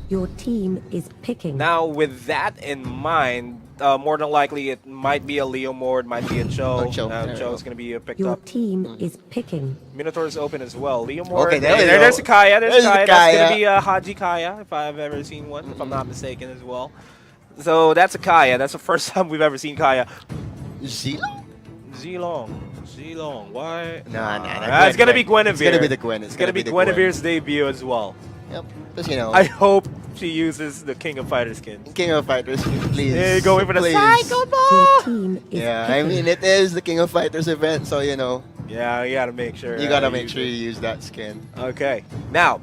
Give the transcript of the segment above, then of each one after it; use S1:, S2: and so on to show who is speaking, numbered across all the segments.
S1: Your team is picking.
S2: Now, with that in mind, more than likely it might be a Leomord, might be a
S3: Oh,
S2: Cho.
S3: Cho. There we
S2: Cho's
S3: go.
S2: going to be picked
S1: Your
S2: up.
S1: team is picking.
S2: Minotaur is open as well. Leomord.
S3: Okay, there we
S2: There's
S3: go.
S2: a Kaya. There's
S3: There's
S2: a
S3: the
S2: Kaya. That's going
S3: Kaya.
S2: to be a Haji Kaya, if I've ever seen one, if I'm not mistaken as well. So that's a Kaya. That's the first time we've ever seen Kaya.
S3: Zilong?
S2: Zilong. Why?
S3: Nah.
S2: It's going to be Guinevere.
S3: It's gonna be the Gwen.
S2: It's going to be Guinevere's debut as well.
S3: Yep. Because, you know,
S2: I hope she uses the King of Fighters skin.
S3: King of Fighters, please.
S2: Hey, going for the
S3: please.
S2: Psycho
S1: Your
S2: Ball!
S1: team is
S3: Yeah,
S1: picking.
S3: I mean, it is the King of Fighters event, so, you know,
S2: Yeah, you gotta make sure.
S3: you gotta make
S2: use
S3: sure
S2: it.
S3: you use that skin.
S2: Okay. Now,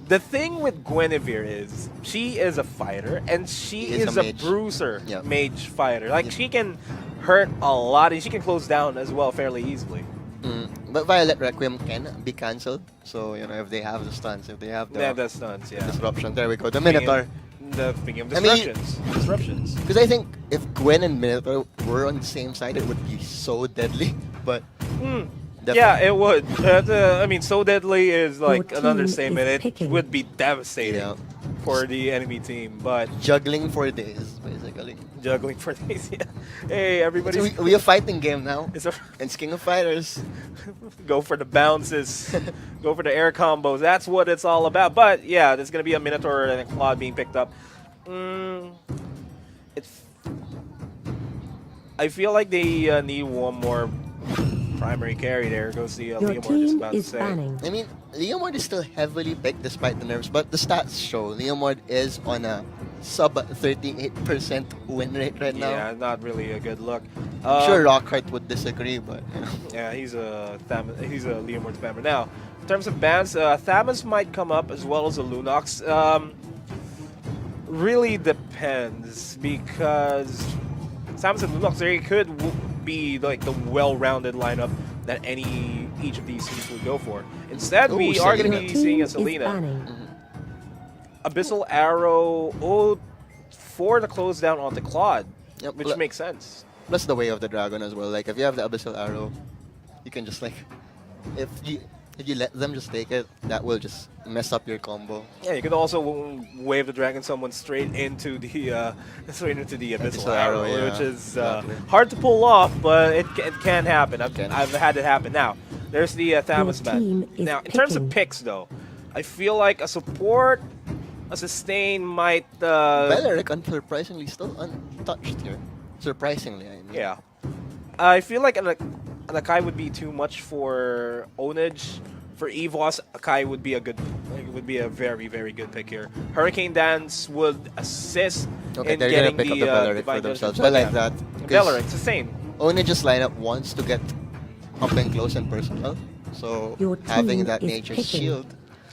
S2: the thing with Guinevere is she is a fighter and she
S3: Is
S2: is
S3: a
S2: a
S3: mage.
S2: bruiser
S3: Yep.
S2: mage fighter. Like
S3: Yep.
S2: she can hurt a lot and she can close down as well fairly easily.
S3: But Violet Requiem can be cancelled, so, you know, if they have the stuns, if they have the
S2: Yeah, that's stunts, yeah.
S3: disruption, there we go. The Minotaur.
S2: Speaking of
S3: I mean,
S2: disruptions.
S3: Because I think if Gwen and Minotaur were on the same side, it would be so deadly. But
S2: Yeah, it would. I mean, so deadly is like
S1: Your
S2: an
S1: team
S2: understatement.
S1: is
S2: It
S1: picking.
S2: would be devastating
S3: Yeah.
S2: for the enemy team, but
S3: juggling for days, basically.
S2: juggling for these. Yeah. Hey, everybody's
S3: We a fighting game now.
S2: it's a,
S3: And King of Fighters.
S2: go for the bounces, go for the air combos. That's what it's all about. But yeah, there's gonna be a Minotaur and a Claude being picked up. It's. I feel like they need one more primary carry. There goes the
S1: Your
S2: Leomord just
S1: team
S2: about to
S1: is
S2: say.
S1: banning.
S3: I mean, Leomord is still heavily picked despite the nerfs, but the stats show Leomord is on a sub 38% win rate right now.
S2: Yeah, not really a good look.
S3: I'm sure Rockhart would disagree, but you know.
S2: Yeah, he's a Leomord spammer. Now, in terms of bans, Thamus might come up as well as a Lunox. Really depends because Thamus and Lunox they could be like the well-rounded lineup that each of these teams would go for. Instead,
S3: Ooh,
S2: we are going to
S3: Selena.
S2: be
S1: Team
S2: seeing a
S1: is
S2: Selena.
S1: banning.
S2: Abyssal Arrow, for the close down onto Claude,
S3: Yep,
S2: which makes sense.
S3: Plus the way of the dragon as well. Like if you have the abyssal arrow, you can just like if you let them just take it, that will just mess up your combo.
S2: Yeah, you could also wave the Dragon Summon straight into the Abyssal
S3: Abyssal
S2: Arrow,
S3: Arrow, yeah.
S2: which is
S3: Exactly.
S2: hard to pull off, but it can happen.
S3: Can.
S2: I've had it happen. Now, there's the Thamus
S1: team
S2: ban.
S1: is
S2: Now, in terms of
S1: picking.
S2: picks, though, I feel like a support, a sustain might.
S3: Beleric unsurprisingly still untouched here. Surprisingly, I mean.
S2: Yeah, I feel like an Akai would be too much for Ownage. For Evos, Akai would be a very, very good pick here. Hurricane Dance would assist
S3: Okay,
S2: in
S3: they're
S2: getting
S3: gonna pick up the
S2: Beleric
S3: Beleric for themselves. I like that. 'Cause
S2: Beleric, sustain.
S3: Only just lineup wants to get up and close and personal. So
S1: Your
S3: having
S1: team
S3: that
S1: is
S3: nature's
S1: picking.
S3: shield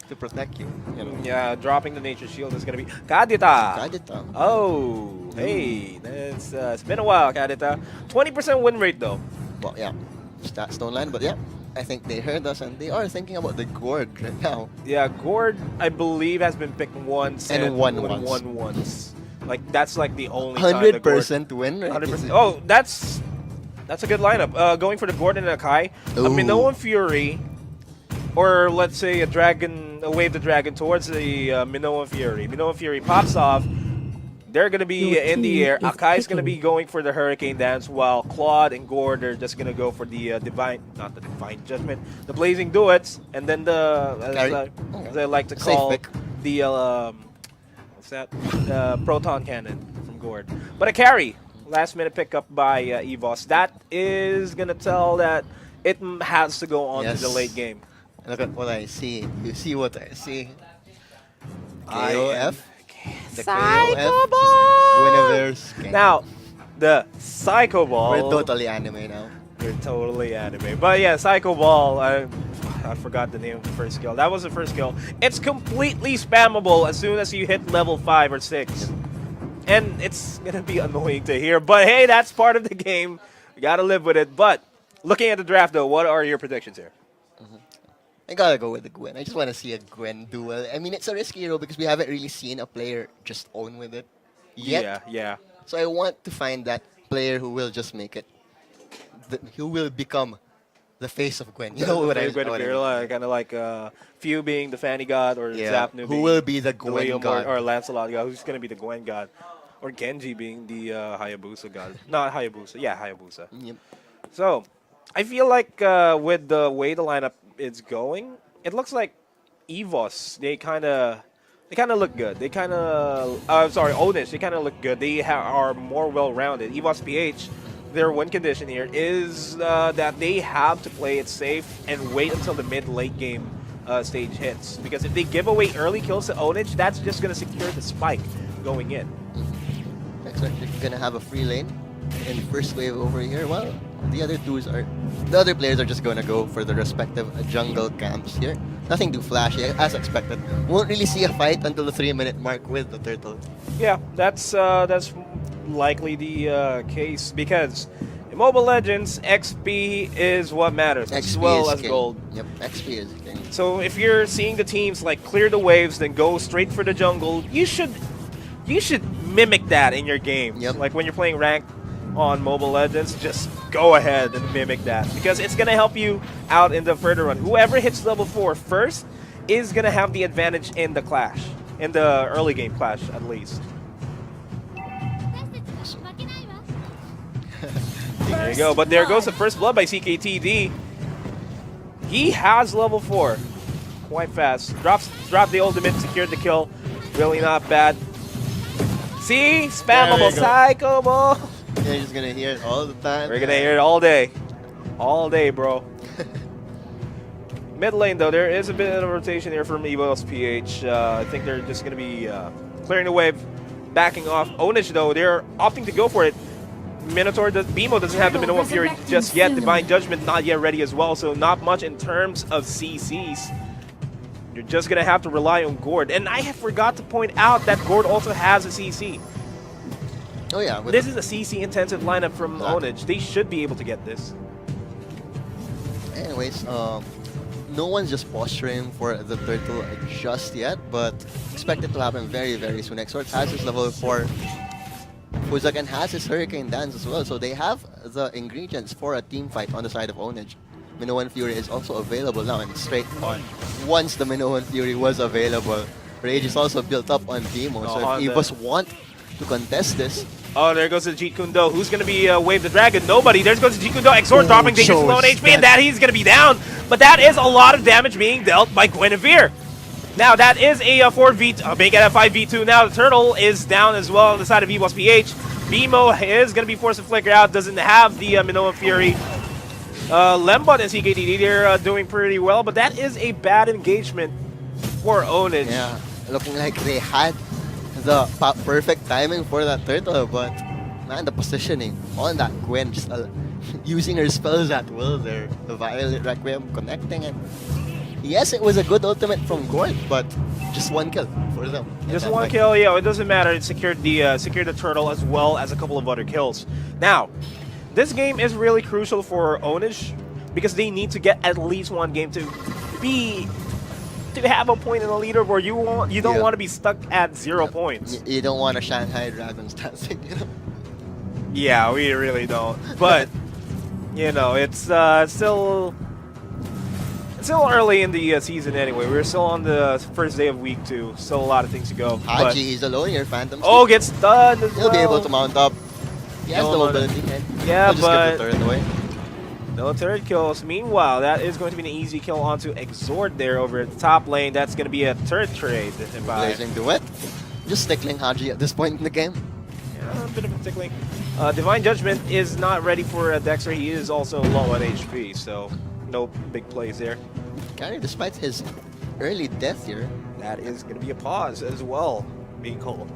S3: to protect you. You know.
S2: Yeah, dropping the Nature Shield is gonna be Kadita.
S3: Kadita.
S2: Oh, hey, it's been a while, Kadita. 20% win rate though.
S3: Well, yeah, stats don't line, but yeah, I think they heard us and they are thinking about the gourd right now.
S2: Yeah, Gord, I believe, has been picked once
S3: And won
S2: won
S3: once.
S2: once. Like that's like the only time the Gord-
S3: 100% win rate.
S2: 100%. Oh, that's a good lineup. Going for the Gordon and Akai, a
S3: Ooh.
S2: Minoan Fury, or let's say a Dragon, wave the Dragon towards the Minoan Fury. Minoan Fury pops off. They're gonna be
S1: Your
S2: in the
S1: team
S2: air.
S1: is
S2: Akai's gonna be
S1: picking.
S2: going for the Hurricane Dance, while Claude and Gord are just gonna go for the not the Divine Judgment, the Blazing Duets, and then the
S3: Carry.
S2: as I like to
S3: Safe
S2: call
S3: pick.
S2: the what's that? Proton Cannon from Gord. But a carry, last minute pickup by Evos. That is gonna tell that it has to go on to the
S3: Yes.
S2: late game.
S3: Look at what I see. You see what I see.
S2: I
S3: KOF. The
S2: Psycho
S3: KOF.
S2: Ball!
S3: Guinevere's king.
S2: Now, the Psycho Ball.
S3: We're totally anime now.
S2: We're totally anime. But yeah, Psycho Ball, I forgot the name of the first skill. That was the first skill. It's completely spammable as soon as you hit level 5 or 6. And it's going to be annoying to hear. But hey, that's part of the game. We got to live with it. But looking at the draft, though, what are your predictions here?
S3: I gotta go with the Gwen. I just want to see a Gwen duel. I mean, it's a risky hero because we haven't really seen a player just own with it yet.
S2: Yeah.
S3: So I want to find that player who will just make it, who will become the face of Gwen. You know what I
S2: Gwen
S3: what I mean?
S2: Guerrilla, kind of like Few being the Fanny God, or
S3: Yeah.
S2: Zapnu
S3: Who
S2: being
S3: will be the
S2: the
S3: Gwen
S2: Leo
S3: god?
S2: or Lancelot God. Who's going to be the Gwen God? Or Genji being the Hayabusa God. Not Hayabusa. Yeah, Hayabusa.
S3: Yep.
S2: So, I feel like with the way the lineup is going, it looks like Evos, they kind of look good. They kind of, sorry, Ownage, they kind of look good. They are more well-rounded. Evos-Ph, their win condition here is that they have to play it safe and wait until the mid-late game stage hits. Because if they give away early kills to Ownage, that's just going to secure the spike going in.
S3: Looks like they're gonna have a free lane in first wave over here. Well, the other players are just gonna go for the respective jungle camps here. Nothing too flashy, as expected. Won't really see a fight until the 3-minute mark with the turtle.
S2: Yeah, that's likely the case because in Mobile Legends, XP is what matters as well as
S3: king.
S2: gold.
S3: Yep, XP is king.
S2: So if you're seeing the teams like clear the waves, then go straight for the jungle, you should mimic that in your game.
S3: Yep.
S2: Like when you're playing ranked on Mobile Legends, just go ahead and mimic that because it's gonna help you out in the further run. Whoever hits level 4 first is gonna have the advantage in the clash, in the early game clash at least. There you go. But there goes the first blood by CKTD. He has level 4 quite fast. Dropped the ultimate, secured the kill. Really not bad. See? Spammable Psycho Ball.
S3: You're just gonna hear it all the time.
S2: We're gonna hear it all day. All day, bro. Mid lane, though, there is a bit of a rotation here from Evos-Ph. I think they're just gonna be clearing the wave, backing off. Ownage, though, they're opting to go for it. Minotaur, BMO doesn't have the Minoan Fury just yet. Divine Judgment not yet ready as well, so not much in terms of CCs. You're just going to have to rely on Gord. And I forgot to point out that Gord also has a CC.
S3: Oh yeah.
S2: This is a CC-intensive lineup from Ownage. They should be able to get this.
S3: Anyways, no one's just posturing for the turtle just yet, but expect it to happen very, very soon. Exort has his level 4. Fuzakan has his Hurricane Dance as well, so they have the ingredients for a team fight on the side of Ownage. Minoan Fury is also available now and straight on. Once the Minoan Fury was available, Rage is also built up on Demo, so if Evos want to contest this.
S2: Oh, there goes the Jeet Kundo. Who's going to be Wave the Dragon? Nobody. There goes the Jeet Kundo. Exort dropping dangerous low on HP, and that he's going to be down. But that is a lot of damage being dealt by Guinevere. Now, that is a 4v2, make it a 5v2 now. The Turtle is down as well on the side of Evos-Ph. BMO is going to be forced to flicker out, doesn't have the Minoan Fury. Lembot and CKTD, they're doing pretty well, but that is a bad engagement for Ownage.
S3: Yeah, looking like they had the perfect timing for that turtle, but man, the positioning on that Gwen, just using her spells at will there. The Violet Requiem connecting it. Yes, it was a good ultimate from Gord, but just one kill for them.
S2: Just one kill, yeah, it doesn't matter. It secured the turtle as well as a couple of other kills. Now, this game is really crucial for Ownage because they need to get at least one game to have a point in the leaderboard. You don't want to be stuck at 0 points.
S3: You don't want a Shanghai Dragons dancing, you know?
S2: Yeah, we really don't. But you know, it's still early in the season anyway. We're still on the first day of week 2. Still a lot of things to go.
S3: Haji is alone here, Phantom.
S2: Oh, gets stunned as
S3: He'll be able to mount up. He has the mobility.
S2: Yeah,
S3: just
S2: but
S3: give the turret away.
S2: No turret kills. Meanwhile, that is going to be an easy kill onto Exort there over at the top lane. That's going to be a turret trade.
S3: Blazing Duet. Just tickling Haji at this point in the game.
S2: Yeah, a bit of a tickling. Divine Judgment is not ready for Dexter. He is also low on HP, so no big plays there.
S3: Gary, despite his early death here,
S2: that is going to be a pause as well, being called.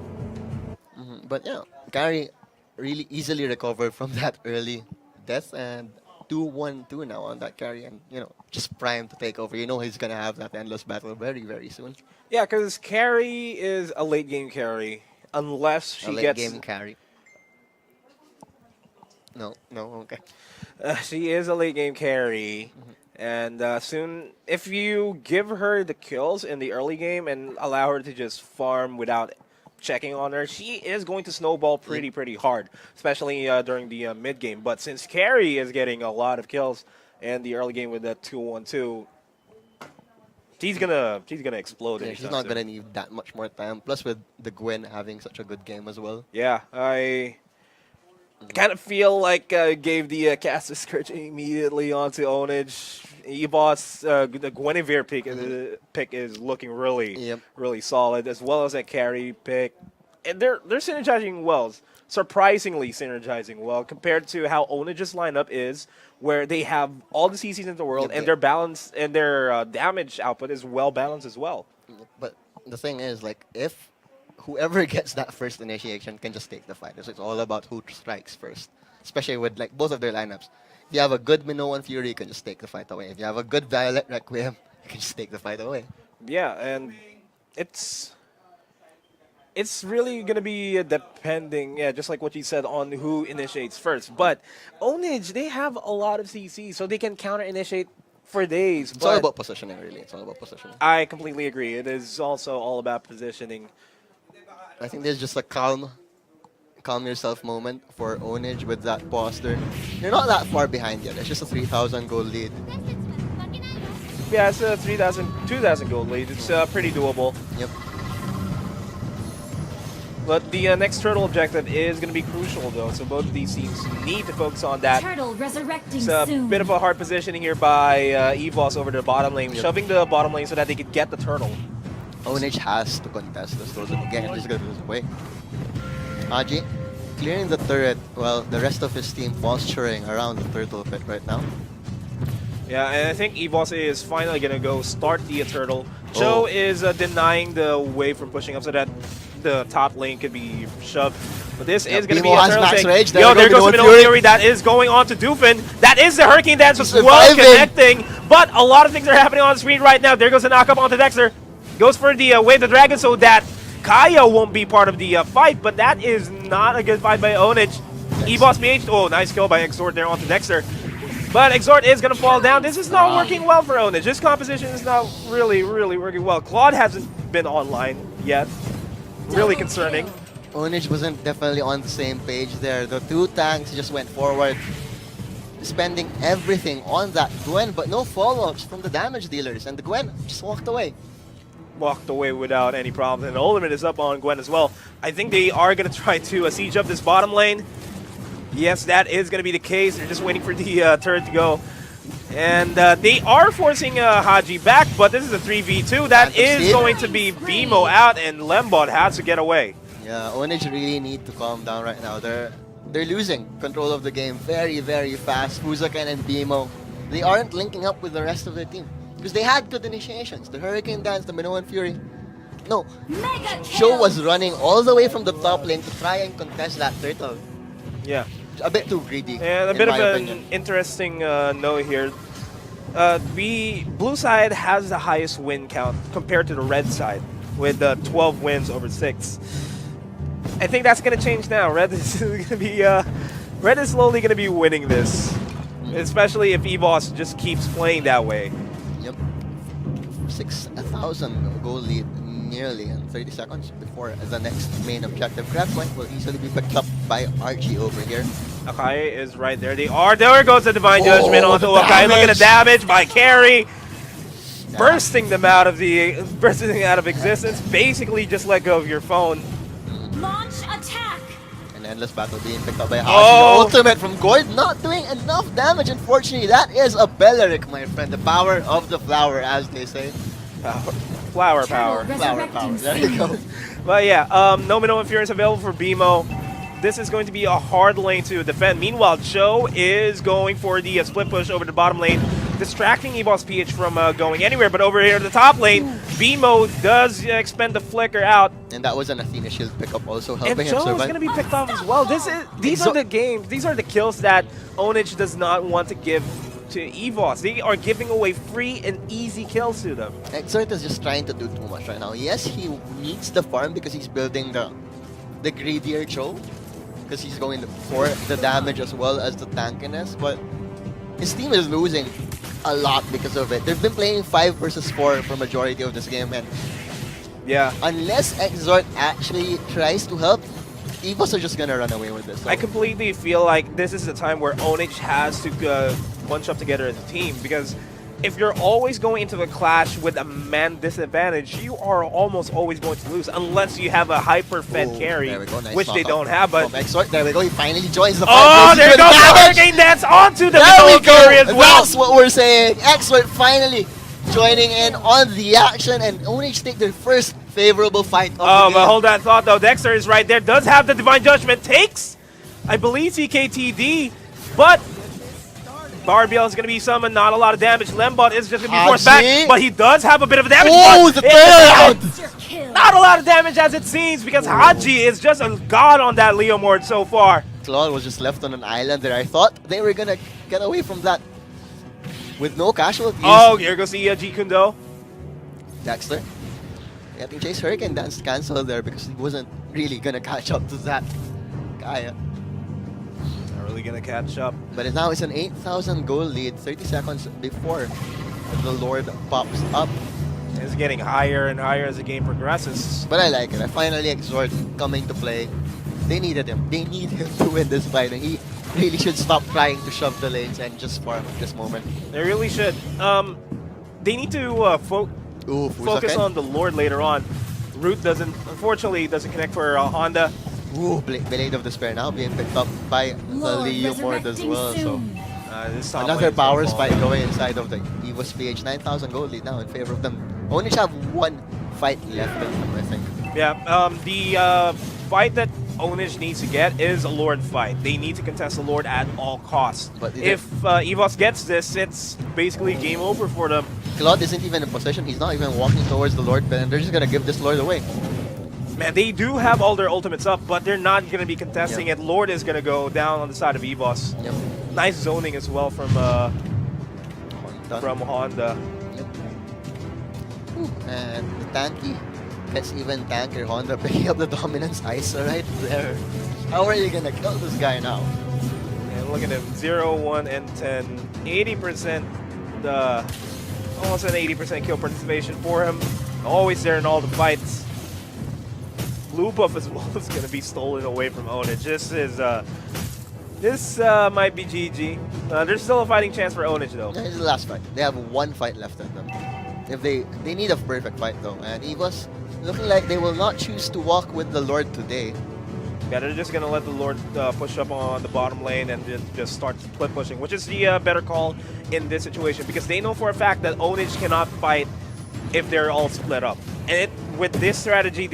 S3: But yeah, Gary really easily recovered from that early death and 2-1-2 now on that carry, and you know, just primed to take over. You know he's gonna have that endless battle very, very soon.
S2: Yeah, because carry is a late game carry unless she
S3: late
S2: gets
S3: game carry. No, okay.
S2: She is a late game carry. And soon, if you give her the kills in the early game and allow her to just farm without checking on her, she is going to snowball pretty hard, especially during the mid game. But since carry is getting a lot of kills, and the early game with that 2-1-2. She's gonna explode.
S3: Yeah,
S2: anytime
S3: she's not
S2: soon.
S3: gonna need that much more time. Plus, with the Gwen having such a good game as well.
S2: Yeah, I kind of feel like gave the Caster Scourge immediately onto Ownage. Evos, the Guinevere pick is looking really,
S3: Yep.
S2: really solid, as well as that carry pick. And they're synergizing well, surprisingly synergizing well compared to how Onage's lineup is, where they have all the CCs in the world
S3: Yep,
S2: and their balance and their damage output is well balanced as well.
S3: But the thing is, like, if whoever gets that first initiation can just take the fight. So it's all about who strikes first, especially with like both of their lineups. If you have a good Minoan Fury, you can just take the fight away. If you have a good Violet Requiem, you can just take the fight away.
S2: Yeah, and it's really gonna be depending, yeah, just like what you said, on who initiates first. But Ownage, they have a lot of CC, so they can counter initiate for days.
S3: It's all
S2: but
S3: about positioning, really. It's all about positioning.
S2: I completely agree. It is also all about positioning.
S3: I think there's just a calm yourself moment for Ownage with that poster. You're not that far behind yet. It's just a 3,000 gold lead.
S2: Yeah, it's a 2,000 gold lead. It's pretty doable.
S3: Yep.
S2: But the next turtle objective is going to be crucial, though. So both of these teams need to focus on that.
S4: Turtle resurrecting
S2: It's a
S4: soon.
S2: bit of a hard positioning here by Evos over to the bottom lane,
S3: Yep.
S2: shoving the bottom lane so that they could get the turtle.
S3: Ownage has to contest this. Those again, just gonna lose away. Aji clearing the turret while the rest of his team posturing around the turtle pit right now.
S2: Yeah, and I think Evos is finally going to go start the turtle.
S3: Oh.
S2: Joe is denying the wave from pushing up so that the top lane could be shoved. But this is going to be
S3: Bimo
S2: a
S3: has
S2: turtle
S3: max
S2: take.
S3: rage.
S2: Yo, there goes
S3: Minoan
S2: Minoan
S3: Fury.
S2: Fury. That is going on to Doofin. That is the Hurricane Dance as
S3: He's
S2: well,
S3: surviving.
S2: connecting. But a lot of things are happening on the screen right now. There goes the knock up onto Dexter. Goes for the Wave the Dragon so that Kaya won't be part of the fight. But that is not a good fight by Ownage. Mpl-Ph. Oh, nice kill by Exort there onto Dexter. But Exort is going to fall down. This is not working well for Ownage. This composition is not really working well. Claude hasn't been online yet. Really concerning.
S3: Ownage wasn't definitely on the same page there. The two tanks just went forward, spending everything on that Gwen, but no follow-ups from the damage dealers, and the Gwen just walked away.
S2: Walked away without any problems. And the ultimate is up on Gwen as well. I think they are going to try to siege up this bottom lane. Yes, that is going to be the case. They're just waiting for the turret to go. And they are forcing Haji back, but this is a 3v2. That is
S3: Fantasy.
S2: going to be Bimo out, and Lembot has to get away.
S3: Yeah, Ownage really need to calm down right now. They're losing control of the game very fast. Fuzakan and Bimo, they aren't linking up with the rest of their team because they had good initiations. The Hurricane Dance, the Minoan Fury. No,
S4: Mega
S3: Joe
S4: kill.
S3: was running all the way from the top lane to try and contest that turtle.
S2: Yeah.
S3: A bit too greedy.
S2: And a
S3: in
S2: bit of
S3: my
S2: an
S3: opinion.
S2: interesting note here. Blue side has the highest win count compared to the red side with 12 wins over 6. I think that's going to change now. Red is going to be Red is slowly going to be winning this, especially if Evos just keeps playing that way.
S3: Yep. 6,000 goal lead nearly in 30 seconds before the next main objective. Grab point will easily be picked up by Archie over here.
S2: Akai is right there. There goes the Divine Judgment
S3: Oh,
S2: onto
S3: the
S2: Akai. Look at the
S3: damage.
S2: damage by Carry. Bursting them out of existence. Basically just let go of your phone.
S4: Launch attack.
S3: An endless battle being picked up by Haji.
S2: Oh.
S3: Ultimate from Gord, not doing enough damage, unfortunately. That is a Belleric, my friend. The power of the flower, as they say.
S2: Flower power.
S4: Turtle
S3: Flower
S4: resurrecting
S3: power. There you go.
S4: soon.
S2: But yeah, no Minoan Fury is available for Bimo. This is going to be a hard lane to defend. Meanwhile, Joe is going for the split push over the bottom lane, distracting Mpl-Ph from going anywhere. But over here at the top lane, Bimo does expend the flicker out.
S3: And that was an Athena shield pickup also
S2: And
S3: helping him
S2: Joe is
S3: survive.
S2: going to be picked off as well. These are the games, these are the kills that Ownage does not want to give to Evos. They are giving away free and easy kills to them.
S3: Exert is just trying to do too much right now. Yes, he needs the farm because he's building the greedier Joe. Because he's going for the damage as well as the tankiness. But his team is losing a lot because of it. They've been playing 5 versus 4 for majority of this game. And
S2: Yeah.
S3: unless Exort actually tries to help, Evos are just gonna run away with this.
S2: I completely feel like this is the time where Ownage has to bunch up together as a team, because if you're always going into the clash with a man disadvantage, you are almost always going to lose unless you have a hyper-fed carry,
S3: there we go, nice
S2: which they
S3: knockout
S2: don't have. But
S3: from Exort. There we go, he finally joins the
S2: oh,
S3: fight.
S2: there goes the Hurricane Dance onto the
S3: There we
S2: middle carry
S3: go!
S2: as well.
S3: That's what we're saying. Exort finally joining in on the action, and Ownage take their first favorable fight of the
S2: Oh,
S3: game.
S2: but hold that thought though. Dexter is right there. Does have the Divine Judgment. Takes, I believe, CKTD, but Barbiel is going to be summoned. Not a lot of damage. Lembot is just going to be forced back, but he does have a bit of damage.
S3: Oh,
S2: but
S3: the
S2: it's
S3: turnaround!
S4: Kill.
S2: not a lot of damage as it seems, because Haji is just a god on that Leomord so far.
S3: Claude was just left on an island there. I thought they were gonna get away from that with no casualties.
S2: Oh, here goes the G Kundo.
S3: Dexter getting Chase Hurricane Dance cancelled there because he wasn't really gonna catch up to that guy.
S2: Not really going to catch up.
S3: But now it's an 8,000 goal lead 30 seconds before the Lord pops up.
S2: It's getting higher and higher as the game progresses.
S3: But I like it. I finally Exhort coming to play. They needed him. They need him to win this fight, and he really should stop trying to shove the lanes and just farm at this moment.
S2: They really should. They need to focus on the Lord later on. Root unfortunately doesn't connect for Honda.
S3: Ooh, Blade of Despair now being picked up by the
S4: Lord
S3: Leomord as
S4: resurrecting
S3: well. So
S4: soon.
S2: This top
S3: another
S2: lane is gonna
S3: power
S2: fall.
S3: spike going inside of the Evos-Ph. 9,000 gold lead now in favor of them. Only have one fight left in them, I think.
S2: Yeah, the fight that Ownage needs to get is a Lord fight. They need to contest the Lord at all costs.
S3: But
S2: If Evos gets this, it's basically game over for them.
S3: Claude isn't even in position. He's not even walking towards the Lord, and they're just gonna give this Lord away.
S2: Man, they do have all their ultimates up, but they're not going to be contesting
S3: Yep.
S2: it. Lord is going to go down on the side of Evos.
S3: Yep.
S2: Nice zoning as well from Honda.
S3: Yep. Ooh, and the tanky gets even tanker. Honda picking up the dominance ice right there. How are you gonna kill this guy now?
S2: And look at him, 0, 1, and 10. 80%, almost an 80% kill participation for him. Always there in all the fights. Blue buff as well is going to be stolen away from Ownage. This might be GG. There's still a fighting chance for Ownage though.
S3: Yeah, it's the last fight. They have one fight left in them. If they need a perfect fight though, and Evos looking like they will not choose to walk with the Lord today.
S2: Yeah, they're just going to let the Lord push up on the bottom lane and just start split pushing, which is the better call in this situation, because they know for a fact that Ownage cannot fight if they're all split up. And with this strategy, it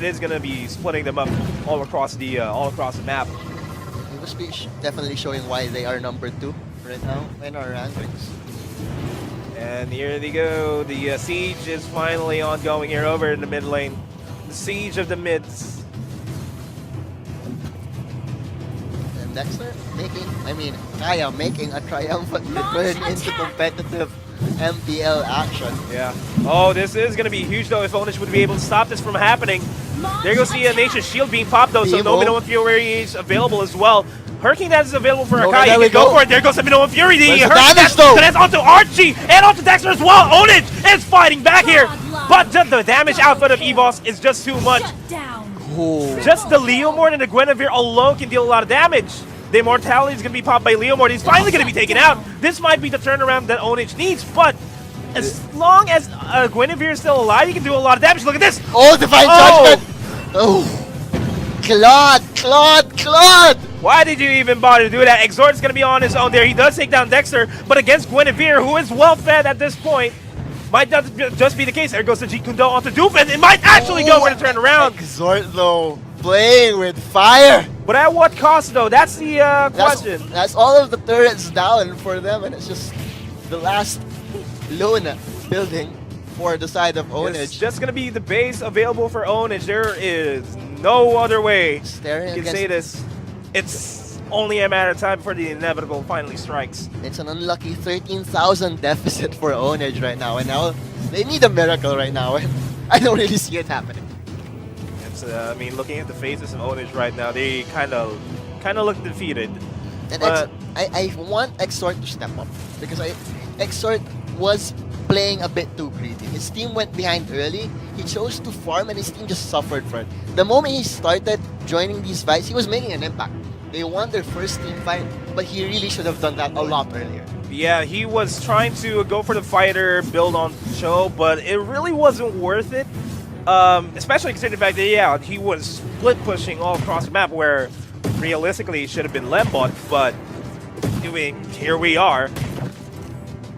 S2: is going to be splitting them up all across the map.
S3: Evos definitely showing why they are number 2 right now in our rankings.
S2: And here they go. The siege is finally ongoing here over in the mid lane. The siege of the mids.
S3: And Dexter Kaya making a triumphant return into competitive MPL action.
S2: Yeah. Oh, this is going to be huge though if Ownage would be able to stop this from happening. There goes the Nature's Shield being popped though, so no Minoan Fury is available as well. Hurricane Dance is available for Akai.
S3: there
S2: You
S3: we
S2: can go
S3: go.
S2: for it. There goes the Minoan Fury. The
S3: Where's the
S2: Hurricane
S3: damage,
S2: Dance
S3: though?
S2: connects onto Archie and onto Dexter as well. Ownage is fighting back here, but just the damage output of Evos is just too much.
S4: Shut down.
S3: Ooh.
S2: Just the Leomord and the Guinevere alone can deal a lot of damage. The Immortality is going to be popped by Leomord. He's finally going to be taken out. This might be the turnaround that Ownage needs, but as long as Guinevere is still alive, he can do a lot of damage. Look at this.
S3: Oh, Divine
S2: Oh!
S3: Judgment! Oh, Claude!
S2: Why did you even bother to do that? Exhort is going to be on his own there. He does take down Dexter, but against Guinevere, who is well fed at this point, might not just be the case. There goes the G Kundo onto Doof, and it might actually go for the turn around.
S3: Exhort though, playing with fire.
S2: But at what cost, though? That's the question.
S3: That's all of the turrets down for them, and it's just the last lone building for the side of Ownage.
S2: It's just going to be the base available for Ownage. There is no other way
S3: Staring
S2: you can
S3: against-
S2: say this. It's only a matter of time before the inevitable finally strikes.
S3: It's an unlucky 13,000 deficit for Ownage right now, and now they need a miracle right now, and I don't really see it happening.
S2: It's, I mean, looking at the faces of Ownage right now, they kind of look defeated.
S3: And
S2: But
S3: I want Exhort to step up, because Exhort was playing a bit too greedy. His team went behind early. He chose to farm and his team just suffered for it. The moment he started joining these fights, he was making an impact. They won their first team fight, but he really should have done that a lot earlier.
S2: Yeah, he was trying to go for the fighter, build on Cho, but it really wasn't worth it. Especially considering the fact that, yeah, he was split pushing all across the map where realistically it should have been Lembot, but I mean, here we are.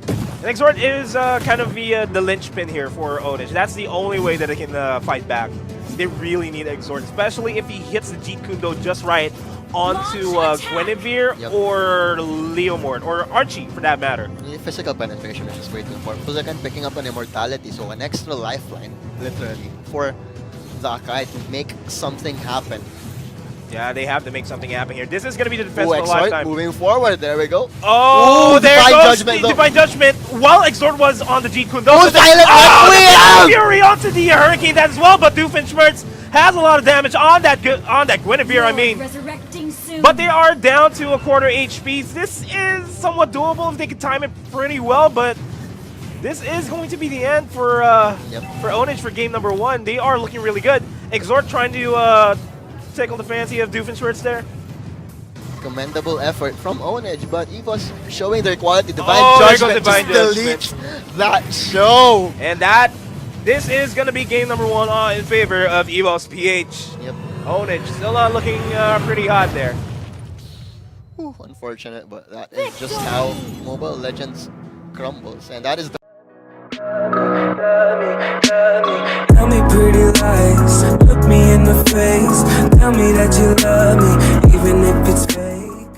S2: And Exort is kind of the linchpin here for Ownage. That's the only way that they can fight back. They really need Exort, especially if he hits the Jeet Kune Do just right onto Guinevere or Leomord, or Archie for that matter.
S3: The physical penetration is just way too important. Fuzakan picking up an immortality, so an extra lifeline, literally, for the Akai to make something happen.
S2: Yeah, they have to make something happen here. This is going to be the defense
S3: Ooh,
S2: of a
S3: Exort
S2: lifetime.
S3: moving forward, there we go.
S2: Oh,
S3: Ooh,
S2: there
S3: Divine
S2: goes
S3: Judgment,
S2: the
S3: though.
S2: Divine Judgment while Exort was on the Jeet Kune Do.
S3: Oh, silent
S2: Oh, the Fury onto the Hurricane as well, but Doofenshmirtz has a lot of damage on that Guinevere, I mean.
S4: Resurrecting soon.
S2: But they are down to a quarter HP. This is somewhat doable if they can time it pretty well, but this is going to be the end for Ownage for game number 1. They are looking really good. Exort trying to tickle the fancy of Doofenshmirtz there.
S3: Commendable effort from Ownage, but Evos showing their quality. Divine
S2: Oh, there
S3: Judgment
S2: goes Divine
S3: just deletes that show.
S2: And this is going to be game number 1 in favor of Mpl-Ph.
S3: Yep.
S2: Ownage still looking pretty hot there.
S3: Whew, unfortunate, but that is just how Mobile Legends crumbles, and that is the
S5: Tell me pretty lies, look me in the face. Tell me that you love me, even if it's